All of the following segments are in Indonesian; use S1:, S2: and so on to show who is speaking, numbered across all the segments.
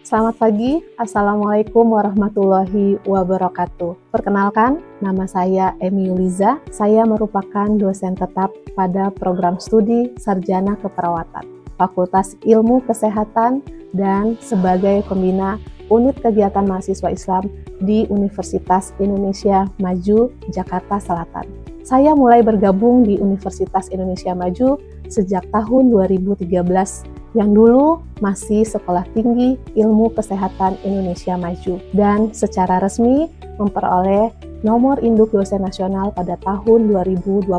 S1: Selamat pagi, Assalamualaikum warahmatullahi wabarakatuh. Perkenalkan, nama saya Emi Yuliza. Saya merupakan dosen tetap pada program studi Sarjana Keperawatan, Fakultas Ilmu Kesehatan, dan sebagai pembina Unit Kegiatan Mahasiswa Islam di Universitas Indonesia Maju, Jakarta Selatan. Saya mulai bergabung di Universitas Indonesia Maju sejak tahun 2013 yang dulu masih Sekolah Tinggi Ilmu Kesehatan Indonesia Maju dan secara resmi memperoleh nomor induk dosen nasional pada tahun 2022.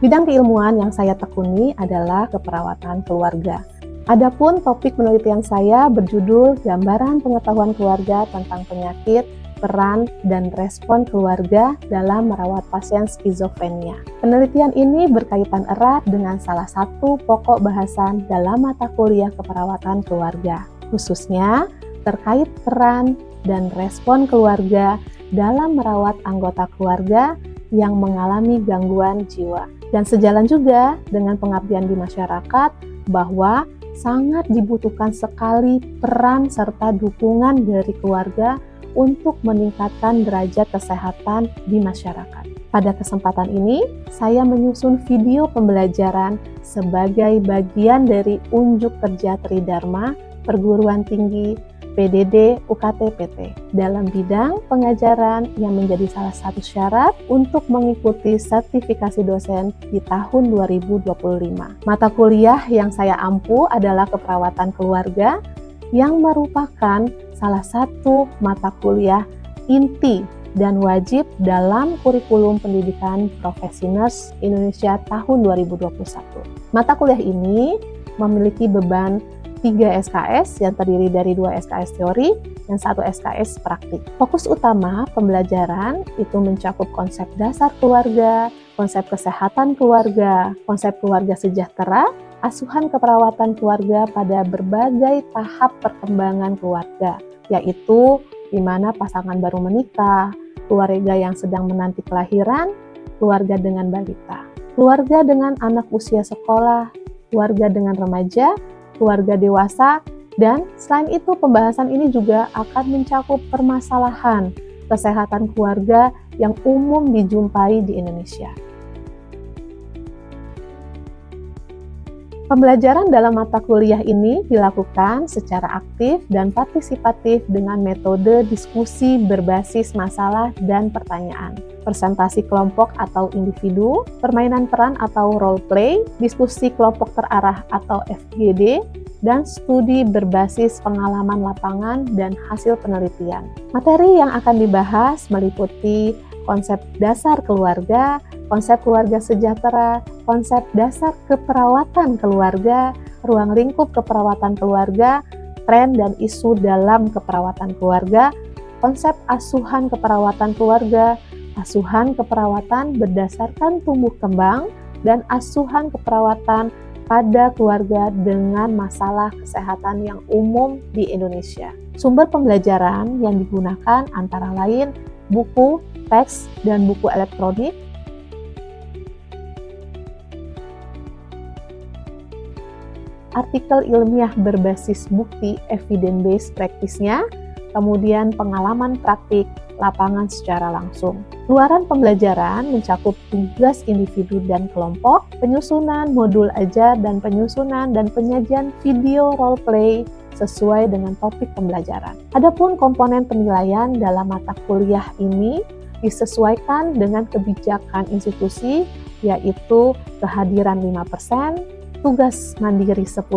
S1: Bidang keilmuan yang saya tekuni adalah keperawatan keluarga. Adapun topik penelitian saya berjudul Gambaran Pengetahuan Keluarga tentang Penyakit, Peran, dan Respon Keluarga dalam Merawat Pasien Skizofrenia. Penelitian ini berkaitan erat dengan salah satu pokok bahasan dalam mata kuliah keperawatan keluarga, khususnya terkait peran dan respon keluarga dalam merawat anggota keluarga yang mengalami gangguan jiwa. Dan sejalan juga dengan pengabdian di masyarakat bahwa sangat dibutuhkan sekali peran serta dukungan dari keluarga untuk meningkatkan derajat kesehatan di masyarakat. Pada kesempatan ini, saya menyusun video pembelajaran sebagai bagian dari unjuk kerja Tridharma Perguruan Tinggi PDD UKT PT dalam bidang pengajaran yang menjadi salah satu syarat untuk mengikuti sertifikasi dosen di tahun 2025. Mata kuliah yang saya ampu adalah keperawatan keluarga yang merupakan salah satu mata kuliah inti dan wajib dalam kurikulum pendidikan profesi nurse Indonesia tahun 2021. Mata kuliah ini memiliki beban 3 SKS yang terdiri dari 2 SKS teori dan 1 SKS praktik. Fokus utama pembelajaran itu mencakup konsep dasar keluarga, konsep kesehatan keluarga, konsep keluarga sejahtera, asuhan keperawatan keluarga pada berbagai tahap perkembangan keluarga, yaitu di mana pasangan baru menikah, keluarga yang sedang menanti kelahiran, keluarga dengan balita, keluarga dengan anak usia sekolah, keluarga dengan remaja, keluarga dewasa, dan selain itu pembahasan ini juga akan mencakup permasalahan kesehatan keluarga yang umum dijumpai di Indonesia. Pembelajaran dalam mata kuliah ini dilakukan secara aktif dan partisipatif dengan metode diskusi berbasis masalah dan pertanyaan, presentasi kelompok atau individu, permainan peran atau role play, diskusi kelompok terarah atau FGD, dan studi berbasis pengalaman lapangan dan hasil penelitian. Materi yang akan dibahas meliputi konsep dasar keluarga, konsep keluarga sejahtera, konsep dasar keperawatan keluarga, ruang lingkup keperawatan keluarga, tren dan isu dalam keperawatan keluarga, konsep asuhan keperawatan keluarga, asuhan keperawatan berdasarkan tumbuh kembang, dan asuhan keperawatan pada keluarga dengan masalah kesehatan yang umum di Indonesia. Sumber pembelajaran yang digunakan antara lain buku, teks, dan buku elektronik, artikel ilmiah berbasis bukti evidence-based practice-nya, kemudian pengalaman praktik lapangan secara langsung. Luaran pembelajaran mencakup tugas individu dan kelompok, penyusunan modul ajar dan penyusunan dan penyajian video role play sesuai dengan topik pembelajaran. Adapun komponen penilaian dalam mata kuliah ini disesuaikan dengan kebijakan institusi, yaitu kehadiran 5%, tugas mandiri 10%,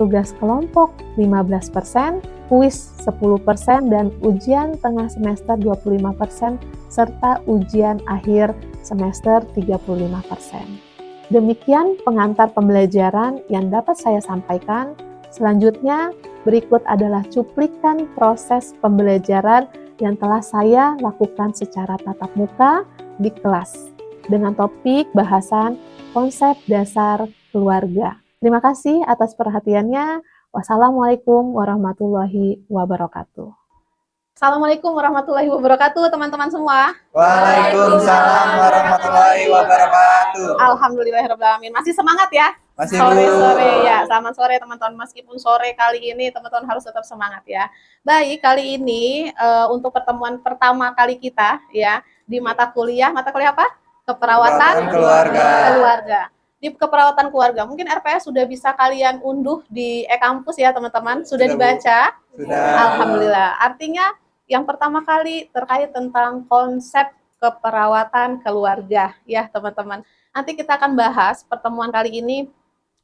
S1: tugas kelompok 15%, kuis 10%, dan ujian tengah semester 25%, serta ujian akhir semester 35%. Demikian pengantar pembelajaran yang dapat saya sampaikan. Selanjutnya, berikut adalah cuplikan proses pembelajaran yang telah saya lakukan secara tatap muka di kelas dengan topik bahasan konsep dasar keluarga. Terima kasih atas perhatiannya. Wassalamualaikum warahmatullahi wabarakatuh. Assalamualaikum warahmatullahi wabarakatuh, teman-teman semua.
S2: Waalaikumsalam warahmatullahi wabarakatuh.
S1: Alhamdulillahirrahmanirrahim. Masih semangat ya?
S2: Masih
S1: Sore-sore ya, selamat sore teman-teman. Meskipun sore kali ini teman-teman harus tetap semangat ya. Baik, kali ini untuk pertemuan pertama kali kita ya di mata kuliah apa? Keperawatan keluarga. Di keperawatan keluarga, mungkin RPS sudah bisa kalian unduh di e-kampus ya teman-teman. Sudah dibaca?
S2: Sudah.
S1: Alhamdulillah. Artinya yang pertama kali terkait tentang konsep keperawatan keluarga ya teman-teman. Nanti kita akan bahas pertemuan kali ini,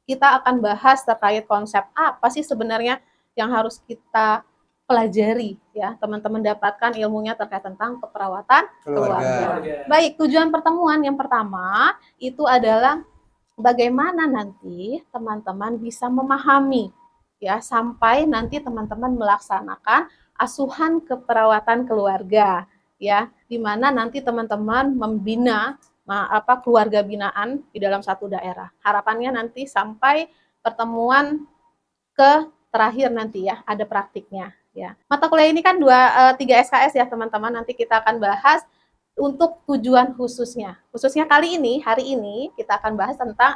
S1: kita akan bahas terkait konsep apa sih sebenarnya yang harus kita pelajari ya teman-teman, dapatkan ilmunya terkait tentang keperawatan keluarga. Baik, tujuan pertemuan yang pertama itu adalah bagaimana nanti teman-teman bisa memahami ya sampai nanti teman-teman melaksanakan asuhan keperawatan keluarga ya, di mana nanti teman-teman membina keluarga binaan di dalam satu daerah. Harapannya nanti sampai pertemuan ke terakhir nanti ya ada praktiknya ya. Mata kuliah ini kan 3 SKS ya teman-teman. Nanti kita akan bahas untuk tujuan khususnya. Khususnya kali ini, hari ini kita akan bahas tentang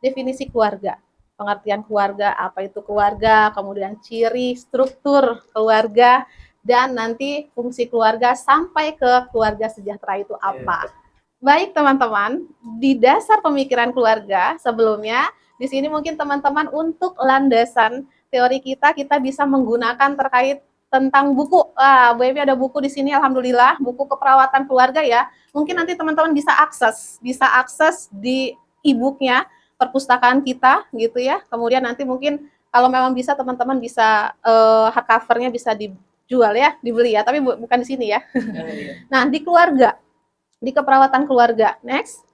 S1: definisi keluarga. Pengertian keluarga, apa itu keluarga, kemudian ciri struktur keluarga, dan nanti fungsi keluarga sampai ke keluarga sejahtera itu apa. Baik teman-teman, di dasar pemikiran keluarga sebelumnya, di sini mungkin teman-teman untuk landasan teori kita bisa menggunakan terkait tentang buku. Bu Emi ada buku di sini, alhamdulillah, buku keperawatan keluarga ya. Mungkin nanti teman-teman bisa akses di e-booknya perpustakaan kita gitu ya. Kemudian nanti mungkin kalau memang bisa teman-teman bisa hardcovernya bisa dijual ya, dibeli ya, tapi bukan di sini ya. Nah, di keluarga, di keperawatan keluarga, next,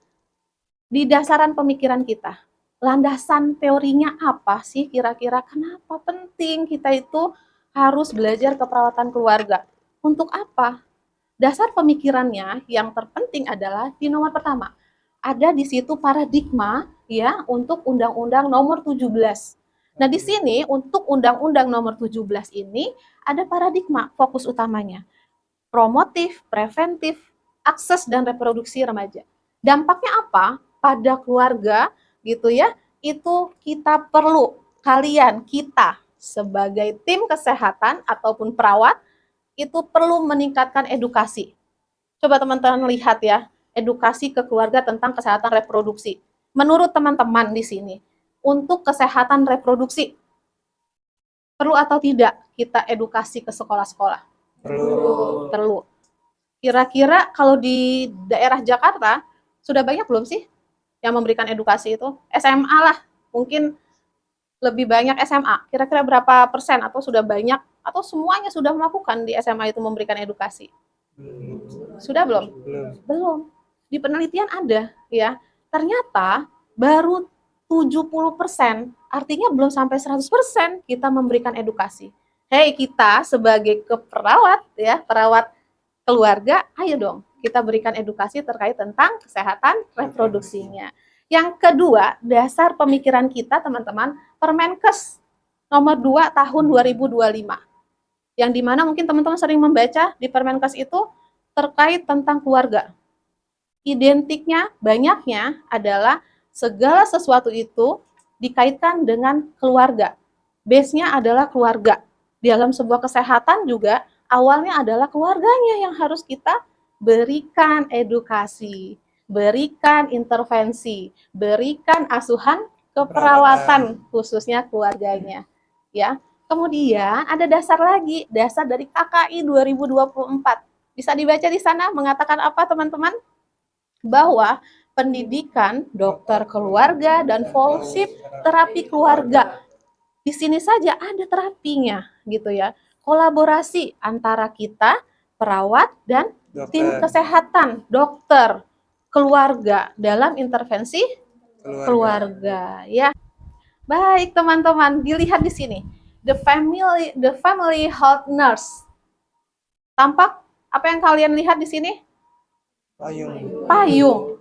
S1: di dasaran pemikiran kita, landasan teorinya apa sih kira-kira, kenapa penting kita itu harus belajar keperawatan keluarga, untuk apa? Dasar pemikirannya yang terpenting adalah di nomor pertama, ada di situ paradigma ya untuk Undang-Undang Nomor 17. Nah, di sini untuk Undang-Undang Nomor 17 ini ada paradigma fokus utamanya, promotif, preventif, akses dan reproduksi remaja. Dampaknya apa pada keluarga gitu ya? Itu kita perlu, kita sebagai tim kesehatan ataupun perawat itu perlu meningkatkan edukasi. Coba teman-teman lihat ya, edukasi ke keluarga tentang kesehatan reproduksi. Menurut teman-teman di sini, untuk kesehatan reproduksi perlu atau tidak kita edukasi ke sekolah-sekolah? Perlu. Kira-kira kalau di daerah Jakarta sudah banyak belum sih yang memberikan edukasi itu? SMA lah, mungkin lebih banyak SMA. Kira-kira berapa persen, atau sudah banyak, atau semuanya sudah melakukan di SMA itu memberikan edukasi? Sudah belum? Belum. Di penelitian ada ya. Ternyata baru 70%, artinya belum sampai 100% kita memberikan edukasi. Hei, kita sebagai keperawat ya, perawat keluarga, ayo dong kita berikan edukasi terkait tentang kesehatan reproduksinya. Yang kedua, dasar pemikiran kita teman-teman, Permenkes nomor 2 tahun 2025. Yang dimana mungkin teman-teman sering membaca di Permenkes itu terkait tentang keluarga. Identiknya, banyaknya adalah segala sesuatu itu dikaitkan dengan keluarga. Base-nya adalah keluarga. Di dalam sebuah kesehatan juga awalnya adalah keluarganya yang harus kita berikan edukasi, berikan intervensi, berikan asuhan keperawatan khususnya keluarganya. Ya. Kemudian ada dasar lagi, dasar dari KKI 2024. Bisa dibaca di sana mengatakan apa teman-teman? Bahwa pendidikan dokter keluarga dan fellowship terapi keluarga. Di sini saja ada terapinya gitu ya. Kolaborasi antara kita perawat dan tim kesehatan, dokter, keluarga dalam intervensi keluarga ya. Baik teman-teman, dilihat di sini. The family health nurse. Tampak apa yang kalian lihat di sini?
S2: Payung.
S1: Payung.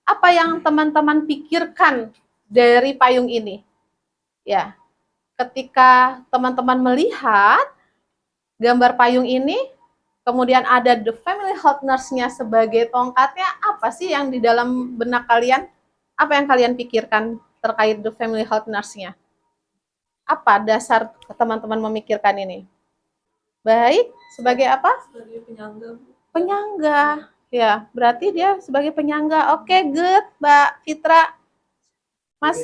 S1: Apa yang teman-teman pikirkan dari payung ini? Ya, ketika teman-teman melihat gambar payung ini, Kemudian ada the family health nurse-nya sebagai tongkatnya. Apa sih yang di dalam benak kalian? Apa yang kalian pikirkan terkait the family health nurse-nya? Apa dasar teman-teman memikirkan ini? Baik, sebagai apa?
S3: Sebagai penyangga.
S1: Penyangga. Ya, berarti dia sebagai penyangga. Oke, good, Mbak Fitra. Mas,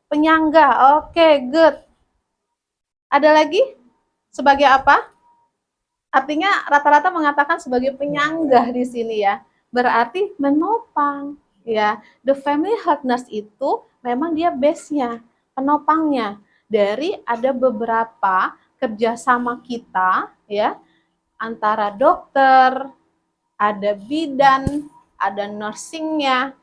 S1: penyangga. Oke, good. Ada lagi? Sebagai apa? Artinya rata-rata mengatakan sebagai penyangga di sini ya. Berarti menopang. Ya, the family health nurse itu memang dia base-nya, penopangnya. Dari ada beberapa kerjasama kita ya, antara dokter, ada bidan, ada nursingnya,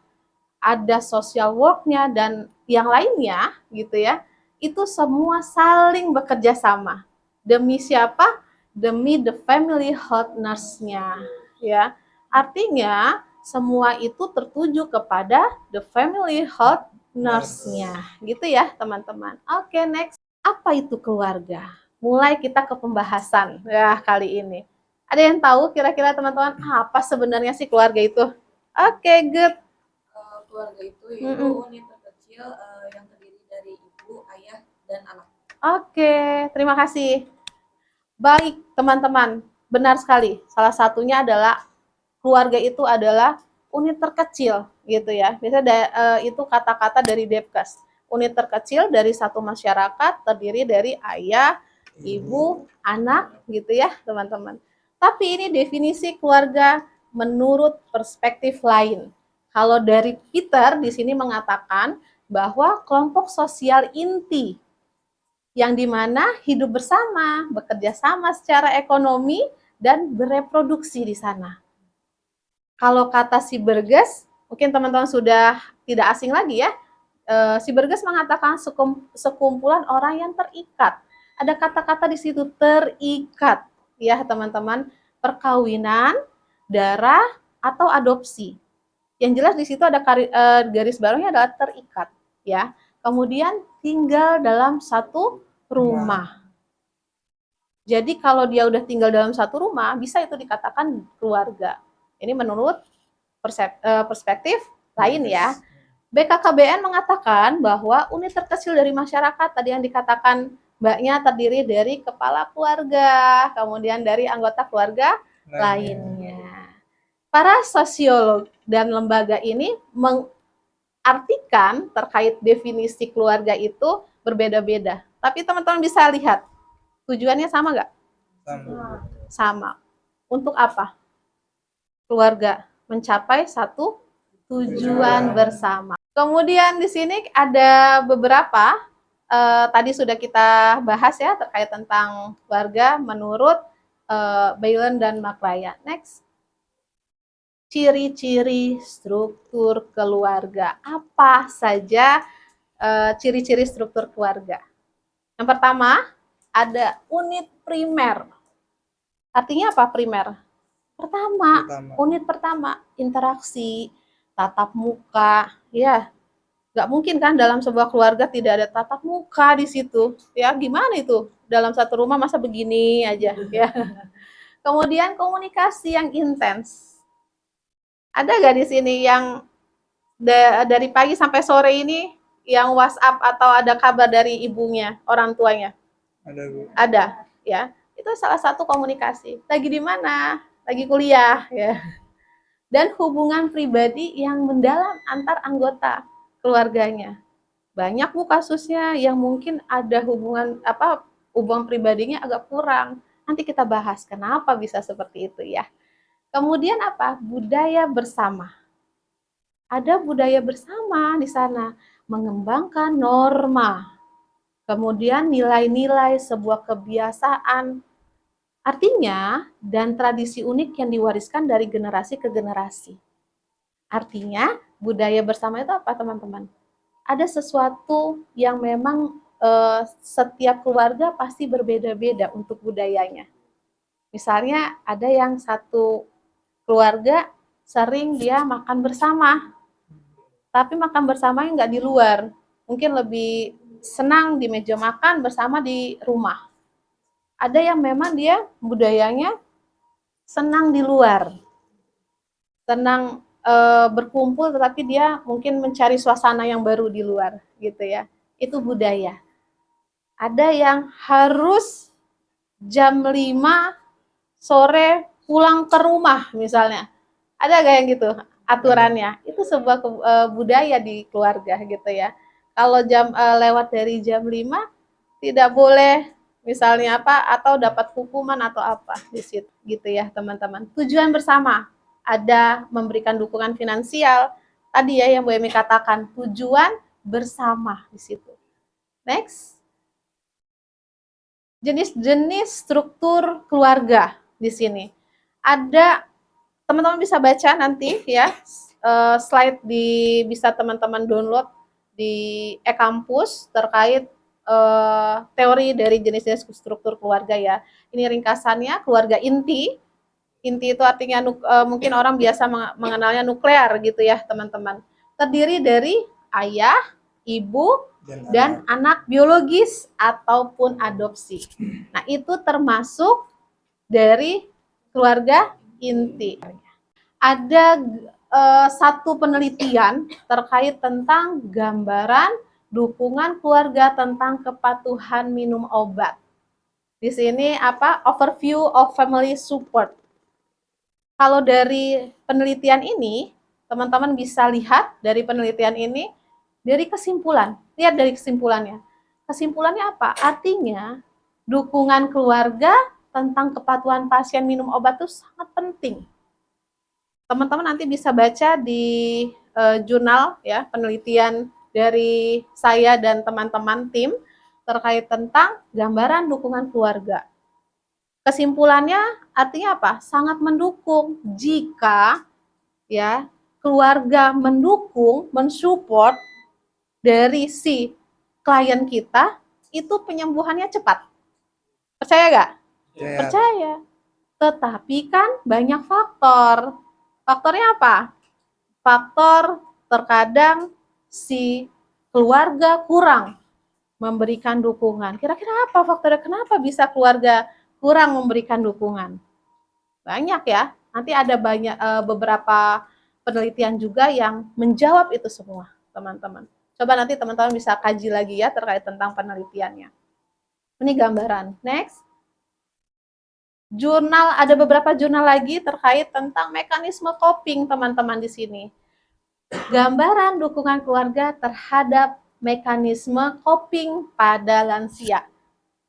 S1: ada social work-nya, dan yang lainnya gitu ya. Itu semua saling bekerja sama. Demi siapa? Demi the family health nurse-nya ya. Artinya semua itu tertuju kepada the family health nurse-nya gitu ya teman-teman. Oke, next. Apa itu keluarga? Mulai kita ke pembahasan ya kali ini. Ada yang tahu kira-kira teman-teman apa sebenarnya sih keluarga itu? Oke, good.
S3: Keluarga itu yaitu unit terkecil yang terdiri dari ibu, ayah, dan anak.
S1: Oke, terima kasih. Baik, teman-teman, benar sekali. Salah satunya adalah keluarga itu adalah unit terkecil, gitu ya. Biasanya itu kata-kata dari Depkes. Unit terkecil dari satu masyarakat terdiri dari ayah, ibu, anak, gitu ya, teman-teman. Tapi ini definisi keluarga menurut perspektif lain. Kalau dari Peter di sini mengatakan bahwa kelompok sosial inti yang dimana hidup bersama, bekerja sama secara ekonomi, dan bereproduksi di sana. Kalau kata si Burgess, mungkin teman-teman sudah tidak asing lagi ya, si Burgess mengatakan sekumpulan orang yang terikat. Ada kata-kata di situ terikat, ya teman-teman, perkawinan, darah, atau adopsi. Yang jelas di situ ada garis barunya adalah terikat, ya. Kemudian tinggal dalam satu rumah. Jadi kalau dia udah tinggal dalam satu rumah, bisa itu dikatakan keluarga. Ini menurut perspektif lain ya. BKKBN mengatakan bahwa unit terkecil dari masyarakat tadi yang dikatakan Mbaknya terdiri dari kepala keluarga, kemudian dari anggota keluarga lainnya. Para sosiolog dan lembaga ini mengartikan terkait definisi keluarga itu berbeda-beda. Tapi teman-teman bisa lihat, tujuannya sama nggak? Sama. Untuk apa? Keluarga mencapai satu tujuan bersama. Kemudian di sini ada beberapa tadi sudah kita bahas ya terkait tentang keluarga menurut Bailon dan McRyan. Next. Ciri-ciri struktur keluarga. Apa saja ciri-ciri struktur keluarga? Yang pertama, ada unit primer. Artinya apa primer? Unit pertama, interaksi, tatap muka, ya. Nggak mungkin kan dalam sebuah keluarga tidak ada tatap muka di situ. Ya, gimana itu? Dalam satu rumah masa begini aja, ya. Kemudian komunikasi yang intens. Ada nggak di sini yang dari pagi sampai sore ini yang WhatsApp atau ada kabar dari ibunya, orang tuanya?
S2: Ada, Bu.
S1: Ada, ya. Itu salah satu komunikasi. Lagi di mana? Lagi kuliah, ya. Dan hubungan pribadi yang mendalam antar anggota keluarganya. Banyak Bu kasusnya yang mungkin ada hubungan pribadinya agak kurang. Nanti kita bahas kenapa bisa seperti itu ya. Kemudian apa? Budaya bersama. Ada budaya bersama di sana, mengembangkan norma. Kemudian nilai-nilai sebuah kebiasaan. Artinya, dan tradisi unik yang diwariskan dari generasi ke generasi. Artinya, budaya bersama itu apa teman-teman? Ada sesuatu yang memang setiap keluarga pasti berbeda-beda untuk budayanya. Misalnya ada yang satu keluarga sering dia makan bersama, tapi makan bersama nggak di luar. Mungkin lebih senang di meja makan bersama di rumah. Ada yang memang dia budayanya senang di luar, senang berkumpul, tetapi dia mungkin mencari suasana yang baru di luar, gitu ya. Itu budaya. Ada yang harus jam 5 sore pulang ke rumah misalnya. Ada gak yang gitu aturannya? Itu sebuah budaya di keluarga gitu ya. Kalau lewat dari jam 5 tidak boleh misalnya apa atau dapat hukuman atau apa di situ gitu ya teman-teman. Tujuan bersama ada memberikan dukungan finansial. Tadi ya yang Bu Emi katakan tujuan bersama di situ. Next. Jenis-jenis struktur keluarga di sini. Ada teman-teman bisa baca nanti ya slide bisa teman-teman download di e-kampus terkait teori dari jenis-jenis struktur keluarga ya. Ini ringkasannya keluarga inti. Inti itu artinya mungkin orang biasa mengenalnya nuklear gitu ya teman-teman. Terdiri dari ayah, ibu, dan anak biologis ataupun adopsi. Nah itu termasuk dari keluarga inti. Ada satu penelitian terkait tentang gambaran dukungan keluarga tentang kepatuhan minum obat. Di sini overview of family support. Kalau dari penelitian ini, teman-teman bisa lihat dari penelitian ini dari kesimpulan. Lihat dari kesimpulannya. Kesimpulannya apa? Artinya dukungan keluarga tentang kepatuhan pasien minum obat itu sangat penting. Teman-teman nanti bisa baca di jurnal ya penelitian dari saya dan teman-teman tim terkait tentang gambaran dukungan keluarga. Kesimpulannya artinya apa? Sangat mendukung jika ya keluarga mendukung, mensupport dari si klien kita itu penyembuhannya cepat. Percaya nggak? Percaya. Tetapi kan banyak faktor. Faktornya apa? Faktor terkadang si keluarga kurang memberikan dukungan. Kira-kira apa faktornya? Kenapa bisa keluarga kurang memberikan dukungan? Banyak ya. Nanti ada beberapa penelitian juga yang menjawab itu semua, teman-teman. Coba nanti teman-teman bisa kaji lagi ya terkait tentang penelitiannya. Ini gambaran. Next. Jurnal, ada beberapa jurnal lagi terkait tentang mekanisme coping teman-teman di sini. Gambaran dukungan keluarga terhadap mekanisme coping pada lansia.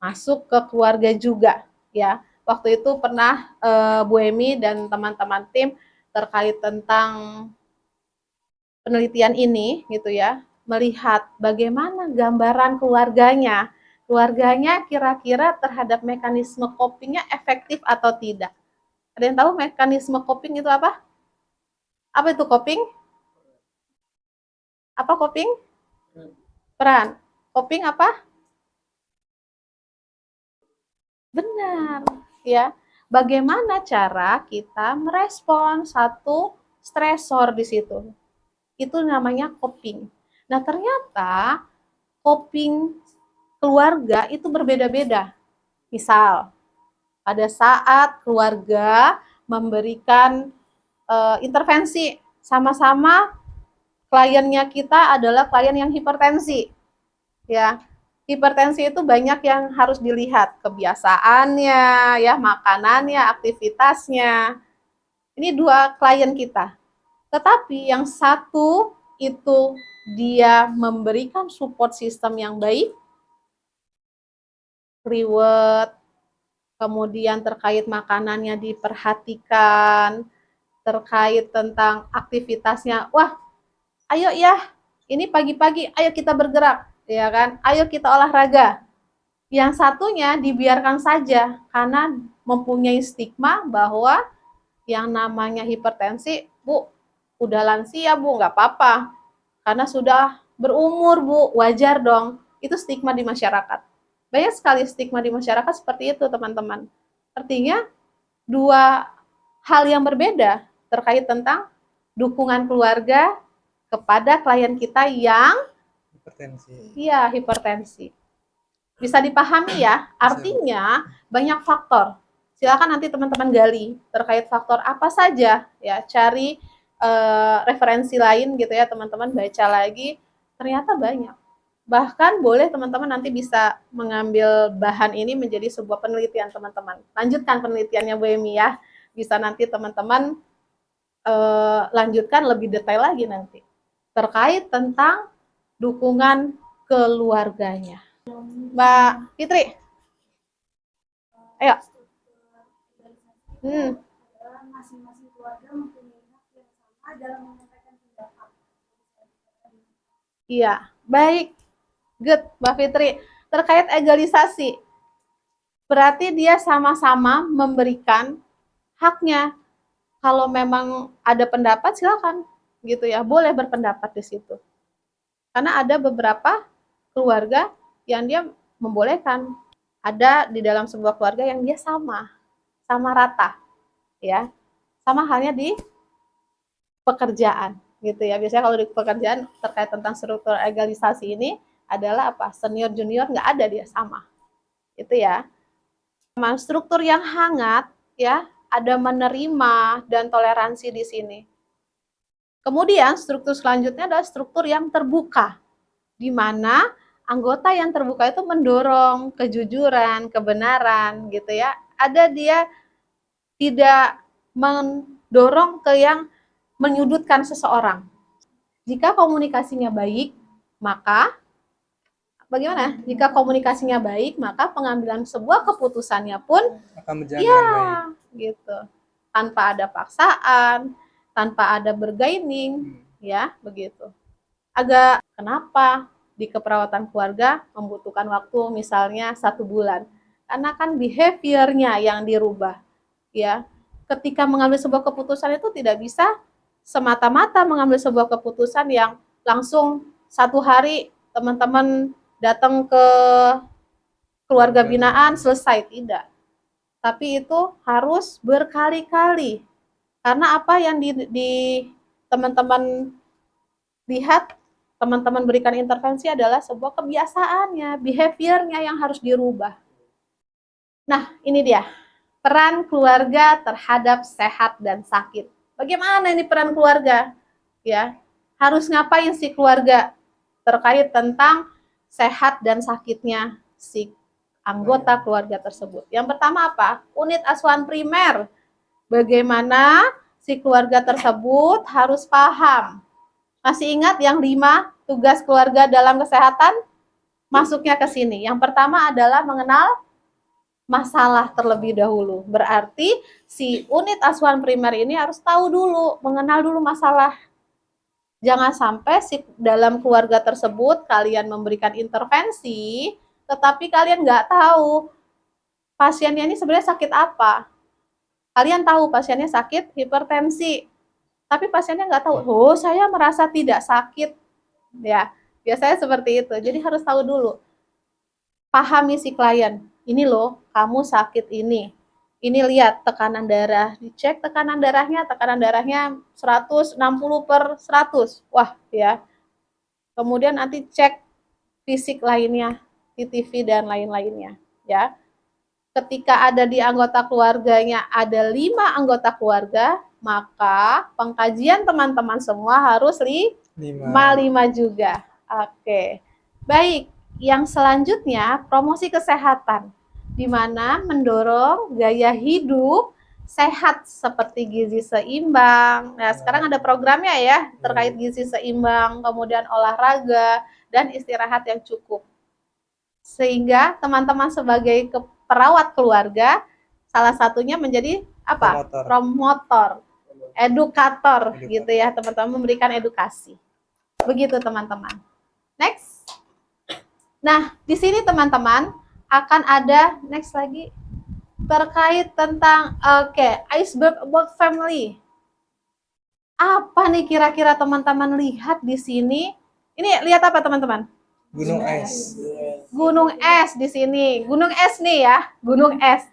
S1: Masuk ke keluarga juga ya. Waktu itu pernah Bu Emi dan teman-teman tim terkait tentang penelitian ini gitu ya, melihat bagaimana gambaran keluarganya. Keluarganya kira-kira terhadap mekanisme copingnya efektif atau tidak. Ada yang tahu mekanisme coping itu apa? Apa itu coping? Apa coping? Peran. Coping apa? Benar, ya. Bagaimana cara kita merespon satu stresor di situ? Itu namanya coping. Nah, ternyata coping keluarga itu berbeda-beda. Misal, pada saat keluarga memberikan intervensi, sama-sama kliennya kita adalah klien yang hipertensi. Ya, hipertensi itu banyak yang harus dilihat, kebiasaannya, ya, makanannya, aktivitasnya. Ini dua klien kita. Tetapi yang satu itu dia memberikan support system yang baik, reward, kemudian terkait makanannya diperhatikan, terkait tentang aktivitasnya. Wah, ayo ya, ini pagi-pagi, ayo kita bergerak, ya kan? Ayo kita olahraga. Yang satunya dibiarkan saja karena mempunyai stigma bahwa yang namanya hipertensi, Bu, udah lansia Bu, nggak apa-apa. Karena sudah berumur Bu, wajar dong. Itu stigma di masyarakat. Banyak sekali stigma di masyarakat seperti itu teman-teman. Artinya dua hal yang berbeda terkait tentang dukungan keluarga kepada klien kita yang hipertensi. Bisa dipahami ya, artinya banyak faktor. Silakan nanti teman-teman gali terkait faktor apa saja ya, cari referensi lain gitu ya, teman-teman baca lagi, ternyata banyak. Bahkan boleh teman-teman nanti bisa mengambil bahan ini menjadi sebuah penelitian teman-teman. Lanjutkan penelitiannya Bu Emi ya. Bisa nanti teman-teman lanjutkan lebih detail lagi nanti terkait tentang dukungan keluarganya. Mbak Fitri, ayo.
S3: Masing-masing keluarga mempunyai hak yang sama dalam menyampaikan pendapat.
S1: Iya, baik. Good, Mbak Fitri. Terkait egalisasi, berarti dia sama-sama memberikan haknya. Kalau memang ada pendapat, silakan gitu ya, boleh berpendapat di situ. Karena ada beberapa keluarga yang dia membolehkan, ada di dalam sebuah keluarga yang dia sama rata, ya, sama halnya di pekerjaan, gitu ya. Biasanya kalau di pekerjaan terkait tentang struktur egalisasi ini adalah apa? Senior junior nggak ada, dia sama, itu ya. Struktur yang hangat, ya, ada menerima dan toleransi di sini. Kemudian struktur selanjutnya adalah struktur yang terbuka, di mana anggota yang terbuka itu mendorong kejujuran, kebenaran, gitu ya. Ada dia tidak mendorong ke yang menyudutkan seseorang. Jika komunikasinya baik, maka bagaimana? Jika komunikasinya baik, maka pengambilan sebuah keputusannya pun
S2: akan berjalan dengan baik.
S1: Gitu. Tanpa ada paksaan, tanpa ada bergaining, ya, begitu. Agak kenapa di keperawatan keluarga membutuhkan waktu misalnya 1 bulan? Karena kan behaviornya yang dirubah, ya. Ketika mengambil sebuah keputusan itu tidak bisa semata-mata mengambil sebuah keputusan yang langsung 1 hari teman-teman datang ke keluarga binaan selesai, tidak. Tapi itu harus berkali-kali. Karena apa yang di teman-teman lihat, teman-teman berikan intervensi adalah sebuah kebiasaannya, behaviornya yang harus dirubah. Nah, ini dia, peran keluarga terhadap sehat dan sakit. Bagaimana ini peran keluarga? Ya, harus ngapain sih keluarga terkait tentang sehat dan sakitnya si anggota keluarga tersebut. Yang pertama apa? Unit asuhan primer. Bagaimana si keluarga tersebut harus paham. Masih ingat yang 5 tugas keluarga dalam kesehatan? Masuknya ke sini. Yang pertama adalah mengenal masalah terlebih dahulu. Berarti si unit asuhan primer ini harus tahu dulu, mengenal dulu masalah. Jangan sampai si dalam keluarga tersebut kalian memberikan intervensi, tetapi kalian nggak tahu pasiennya ini sebenarnya sakit apa. Kalian tahu pasiennya sakit hipertensi, tapi pasiennya nggak tahu, oh saya merasa tidak sakit, ya biasanya seperti itu. Jadi harus tahu dulu, pahami si klien, ini loh kamu sakit ini lihat tekanan darah, dicek tekanan darahnya 160/100, wah ya. Kemudian nanti cek fisik lainnya, TTV dan lain-lainnya, ya. Ketika ada di anggota keluarganya ada 5 anggota keluarga, maka pengkajian teman-teman semua harus 5 juga. Oke. Baik, yang selanjutnya promosi kesehatan, di mana mendorong gaya hidup sehat seperti gizi seimbang. Nah, sekarang ada programnya ya terkait gizi seimbang, kemudian olahraga dan istirahat yang cukup. Sehingga teman-teman sebagai perawat keluarga salah satunya menjadi apa? Promotor, edukator gitu ya, teman-teman memberikan edukasi. Begitu teman-teman. Next. Nah, di sini teman-teman akan ada next lagi terkait tentang iceberg about family. Apa nih kira-kira teman-teman lihat di sini? Ini lihat apa teman-teman?
S2: Gunung es.
S1: Gunung es di sini. Gunung es nih ya, gunung es.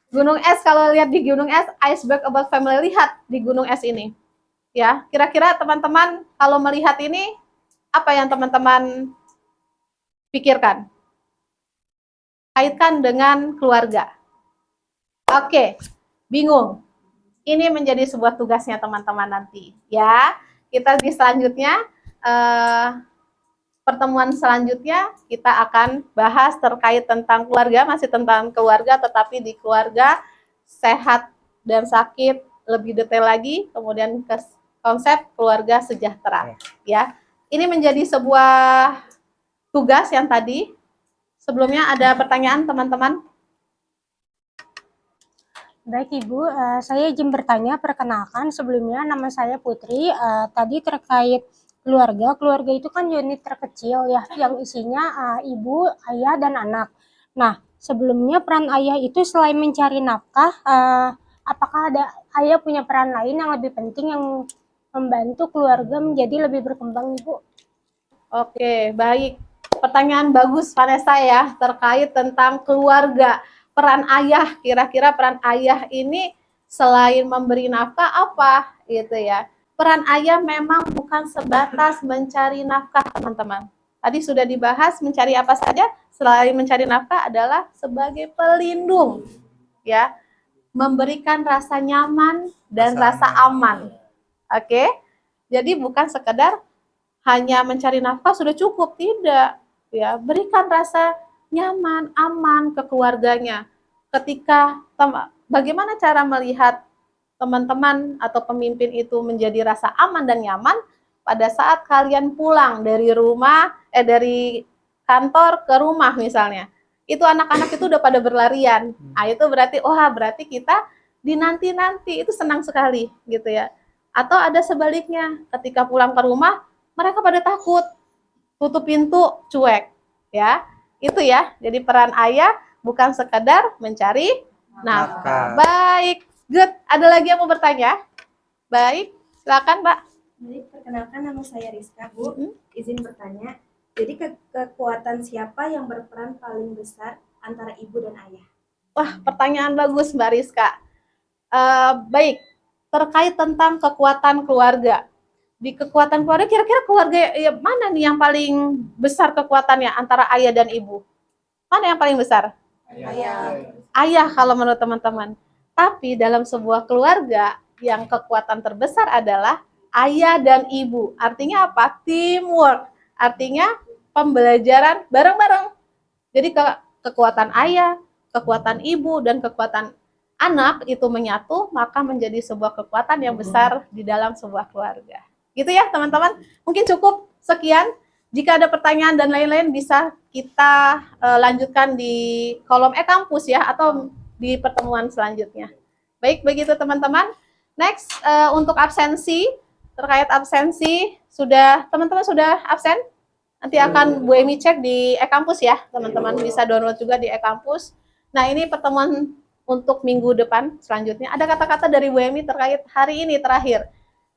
S1: Gunung es, kalau lihat di gunung es, iceberg about family, lihat di gunung es ini. Ya, kira-kira teman-teman kalau melihat ini apa yang teman-teman pikirkan? Kaitkan dengan keluarga. Oke, bingung. Ini menjadi sebuah tugasnya teman-teman nanti. Ya, kita di selanjutnya, pertemuan selanjutnya kita akan bahas terkait tentang keluarga, masih tentang keluarga, tetapi di keluarga sehat dan sakit lebih detail lagi, kemudian ke konsep keluarga sejahtera. Ya, ini menjadi sebuah tugas yang tadi. Sebelumnya ada pertanyaan teman-teman?
S4: Baik Ibu, saya izin bertanya, perkenalkan sebelumnya nama saya Putri. Tadi terkait keluarga, keluarga itu kan unit terkecil ya, yang isinya ibu, ayah, dan anak. Nah, sebelumnya peran ayah itu selain mencari nafkah, apakah ada ayah punya peran lain yang lebih penting yang membantu keluarga menjadi lebih berkembang, Ibu?
S1: Oke, baik. Pertanyaan bagus Vanessa ya, terkait tentang keluarga. Peran ayah, kira-kira peran ayah ini selain memberi nafkah apa gitu ya. Peran ayah memang bukan sebatas mencari nafkah, teman-teman. Tadi sudah dibahas mencari apa saja, selain mencari nafkah adalah sebagai pelindung, ya, memberikan rasa nyaman dan rasa aman. Oke, jadi bukan sekedar hanya mencari nafkah sudah cukup, tidak, ya, berikan rasa nyaman, aman ke keluarganya. Ketika bagaimana cara melihat teman-teman atau pemimpin itu menjadi rasa aman dan nyaman pada saat kalian pulang dari rumah, dari kantor ke rumah misalnya. Itu anak-anak itu udah pada berlarian. Nah, itu berarti, berarti kita dinanti-nanti, itu senang sekali gitu ya. Atau ada sebaliknya, ketika pulang ke rumah mereka pada takut, tutup pintu, cuek, ya. Itu ya. Jadi peran ayah bukan sekedar mencari nafkah. Baik, good. Ada lagi yang mau bertanya? Baik, silakan, Mbak.
S5: Baik, perkenalkan nama saya Rizka, Bu. Izin bertanya, jadi kekuatan siapa yang berperan paling besar antara ibu dan ayah?
S1: Wah, pertanyaan bagus, Mbak Rizka. Baik, terkait tentang kekuatan keluarga. Di kekuatan keluarga, kira-kira keluarga mana nih yang paling besar kekuatannya antara ayah dan ibu? Mana yang paling besar?
S5: Ayah.
S1: Ayah kalau menurut teman-teman. Tapi dalam sebuah keluarga yang kekuatan terbesar adalah ayah dan ibu. Artinya apa? Teamwork. Artinya pembelajaran bareng-bareng. Jadi kekuatan ayah, kekuatan ibu, dan kekuatan anak itu menyatu, maka menjadi sebuah kekuatan yang besar di dalam sebuah keluarga. Gitu ya teman-teman, mungkin cukup sekian. Jika ada pertanyaan dan lain-lain bisa kita lanjutkan di kolom e-kampus ya, atau di pertemuan selanjutnya. Baik, begitu teman-teman. Next, untuk absensi, terkait absensi, teman-teman sudah absen? Nanti akan Bu Emi cek di e-kampus ya, teman-teman bisa download juga di e-kampus. Nah, ini pertemuan untuk minggu depan selanjutnya. Ada kata-kata dari Bu Emi terkait hari ini terakhir.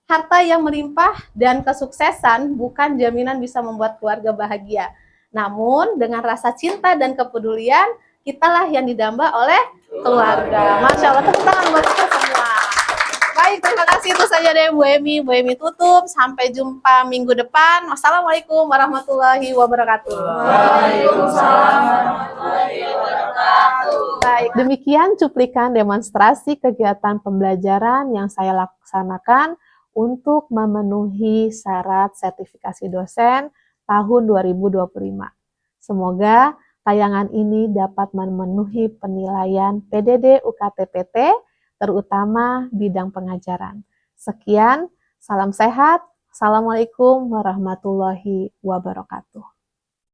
S1: Harta yang melimpah dan kesuksesan bukan jaminan bisa membuat keluarga bahagia. Namun, dengan rasa cinta dan kepedulian, kitalah yang didamba oleh keluarga. Masya Allah, tepuk tangan buat kita semua. Baik, terima kasih. Itu saja dari Bu Emi. Bu Emi tutup. Sampai jumpa minggu depan. Wassalamualaikum warahmatullahi wabarakatuh.
S3: Waalaikumsalam warahmatullahi wabarakatuh.
S1: Baik, demikian cuplikan demonstrasi kegiatan pembelajaran yang saya laksanakan untuk memenuhi syarat sertifikasi dosen tahun 2025. Semoga tayangan ini dapat memenuhi penilaian PDD UKT-PT, terutama bidang pengajaran. Sekian, salam sehat. Assalamualaikum warahmatullahi wabarakatuh.